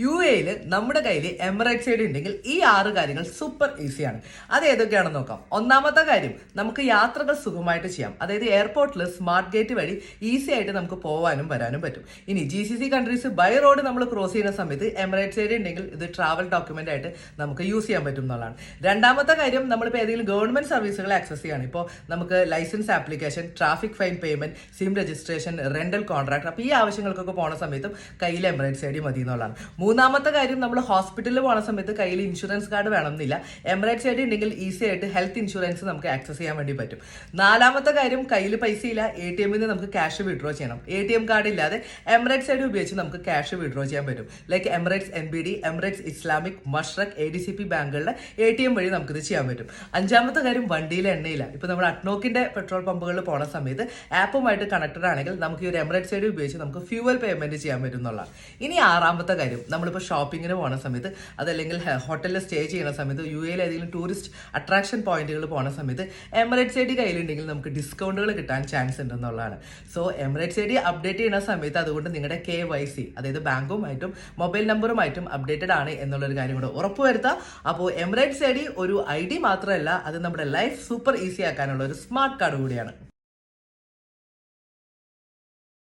U എയിൽ നമ്മുടെ കയ്യിൽ എമിറേറ്റ്സ് ഐഡി ഉണ്ടെങ്കിൽ ഈ 6 കാര്യങ്ങൾ സൂപ്പർ ഈസിയാണ്. അത് ഏതൊക്കെയാണെന്ന് നോക്കാം. ഒന്നാമത്തെ കാര്യം, നമുക്ക് യാത്രകൾ സുഖമായിട്ട് ചെയ്യാം. അതായത് എയർപോർട്ടിൽ സ്മാർട്ട് ഗേറ്റ് വഴി ഈസി ആയിട്ട് നമുക്ക് പോകാനും വരാനും പറ്റും. ഇനി GCC കൺട്രീസ് ബൈ റോഡ് നമ്മൾ ക്രോസ് ചെയ്യുന്ന സമയത്ത് എമിറേറ്റ്സ് ഐഡി ഉണ്ടെങ്കിൽ ഇത് ട്രാവൽ ഡോക്യുമെന്റ് ആയിട്ട് നമുക്ക് യൂസ് ചെയ്യാൻ പറ്റും എന്നുള്ളതാണ്. രണ്ടാമത്തെ കാര്യം, നമ്മളിപ്പോൾ ഏതെങ്കിലും ഗവൺമെന്റ് സർവീസുകൾ ആക്സസ് ചെയ്യാണ്. ഇപ്പോൾ നമുക്ക് licence application, traffic fine payment, SIM registration, rental contract, അപ്പോൾ ഈ ആവശ്യങ്ങൾക്കൊക്കെ പോണ സമയത്തും കയ്യിൽ എമിറേറ്റ്സ് ഐഡി മതി എന്നുള്ളതാണ്. മൂന്നാമത്തെ കാര്യം, നമ്മൾ ഹോസ്പിറ്റലിൽ പോകുന്ന സമയത്ത് കയ്യിൽ ഇൻഷുറൻസ് കാർഡ് വേണമെന്നില്ല. എമിറേറ്റ്സ് ഐഡി ഉണ്ടെങ്കിൽ ഈസി ആയിട്ട് ഹെൽത്ത് ഇൻഷുറൻസ് നമുക്ക് ആക്സസ് ചെയ്യാൻ വേണ്ടി പറ്റും. നാലാമത്തെ കാര്യം, കയ്യിൽ പൈസ ഇല്ല, ATM ൽ നമുക്ക് ക്യാഷ് വിഡ്രോ ചെയ്യണം. ATM കാർഡ് ഇല്ലാതെ എമിറേറ്റ്സ് ഐഡി ഉപയോഗിച്ച് നമുക്ക് ക്യാഷ് വിഡ്രോ ചെയ്യാൻ പറ്റും. Like Emirates NBD, Emirates Islamic, മഷ്റഖ്, ADCP ബാങ്കുകളുടെ ATM വഴി നമുക്കിത് ചെയ്യാൻ പറ്റും. അഞ്ചാമത്തെ കാര്യം, വണ്ടിയിൽ എണ്ണയില്ല. ഇപ്പോൾ നമ്മൾ അഡ്നോക്കിന്റെ പെട്രോൾ പമ്പുകളിൽ പോകുന്ന സമയത്ത് ആപ്പുമായിട്ട് കണക്റ്റഡ് ആണെങ്കിൽ നമുക്ക് ഈ ഒരു എമിറേറ്റ്സ് ഐഡി ഉപയോഗിച്ച് നമുക്ക് ഫ്യൂവൽ പേയ്മെന്റ് ചെയ്യാൻ പറ്റും എന്നുള്ളതാണ്. ഇനി ആറാമത്തെ കാര്യം, നമ്മളിപ്പോൾ ഷോപ്പിങ്ങിന് പോകുന്ന സമയത്ത് അതല്ലെങ്കിൽ ഹോട്ടലിൽ സ്റ്റേ ചെയ്യുന്ന സമയത്ത് UAE ഏതെങ്കിലും ടൂറിസ്റ്റ് അട്രാക്ഷൻ പോയിന്റുകൾ പോകുന്ന സമയത്ത് എമിറേറ്റ്സ് ഐഡി കയ്യിലുണ്ടെങ്കിൽ നമുക്ക് ഡിസ്കൗണ്ടുകൾ കിട്ടാൻ ചാൻസ് ഉണ്ടെന്നുള്ളതാണ്. സോ എമിറേറ്റ്സ് ഐഡി അപ്ഡേറ്റ് ചെയ്യുന്ന സമയത്ത് അതുകൊണ്ട് നിങ്ങളുടെ KYC, അതായത് ബാങ്കുമായിട്ടും മൊബൈൽ നമ്പറുമായിട്ടും അപ്ഡേറ്റഡ് ആണ് എന്നുള്ളൊരു കാര്യം കൂടെ ഉറപ്പുവരുത്തുക. അപ്പോൾ എമിറേറ്റ്സ് ഐഡി ഒരു ID മാത്രമല്ല, അത് നമ്മുടെ ലൈഫ് സൂപ്പർ ഈസി ആക്കാനുള്ള ഒരു സ്മാർട്ട് കാർഡ് കൂടിയാണ്.